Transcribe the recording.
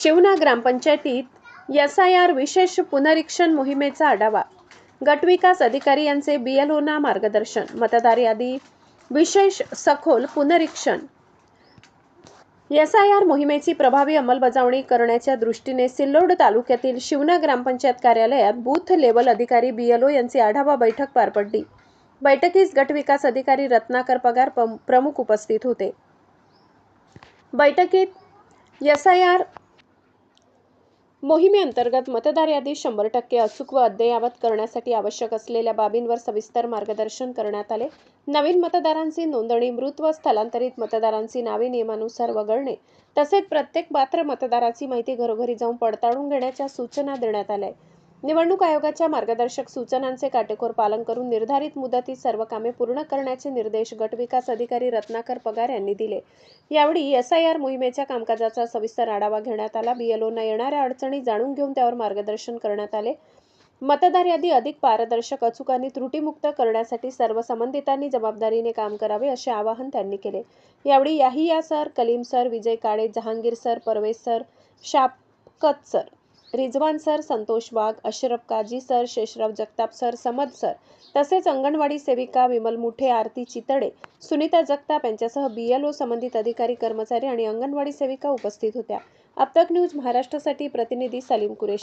शिवना ग्रामपंचायतीत एसआयआर विशेष पुनरीक्षण मोहिमेचा आढावा. गटविकास अधिकारी यांचे बीएलओना मार्गदर्शन. मतदार यादी विशेष सखोल पुनरीक्षण. एसआयआर मोहिमेची प्रभावी अंमलबजावणी करण्याच्या दृष्टीने सिल्लोड तालुक्यातील शिवना ग्रामपंचायत कार्यालयात बूथ लेवल अधिकारी बीएलओ यांची आढावा बैठक पार पडली. बैठकीस गटविकास अधिकारी रत्नाकर पगार प्रमुख उपस्थित होते. बैठकीत एसआयआर मोहिमेअंतर्गत मतदार यादी 100% अचूक व अद्ययावत करण्यासाठी आवश्यक असलेल्या बाबींवर सविस्तर मार्गदर्शन करण्यात आले. नवीन मतदारांची नोंदणी, मृत व स्थलांतरित मतदारांची नावे नियमानुसार वगळणे तसेच प्रत्येक पात्र मतदाराची माहिती घरोघरी जाऊन पडताळून घेण्याच्या सूचना देण्यात आल्या. निवडणूक आयोगाच्या मार्गदर्शक सूचनांचे काटेकोर पालन करून निर्धारित मुदतीत सर्व कामे पूर्ण करण्याचे निर्देश गटविकास अधिकारी रत्नाकर पगार यांनी दिले. यावेळी एसआयआर मोहिमेच्या कामकाजाचा सविस्तर आढावा घेण्यात आला. बीएलओना येणाऱ्या अडचणी जाणून घेऊन त्यावर मार्गदर्शन करण्यात आले. मतदार यादी अधिक पारदर्शक, अचूक आणि त्रुटीमुक्त करण्यासाठी सर्व संबंधितांनी जबाबदारीने काम करावे असे आवाहन त्यांनी केले. यावेळी Yahiya sir, Kalim sir, Vijay Kale, Jahangir sir, Parvez sir, Shafqat sir, Rizwan sir, Santosh Wagh, Ashraf Kazi sir, Sheshrao Jagtap sir, Samad sir तसेच अंगणवाडी सेविका विमल मुठे, आरती चितडे, सुनीता जगताप यांच्यासह बीएलओ, संबंधित अधिकारी, कर्मचारी आणि अंगणवाडी सेविका उपस्थित होत्या. अब तक न्यूज महाराष्ट्रासाठी प्रतिनिधी सलीम कुरेशी.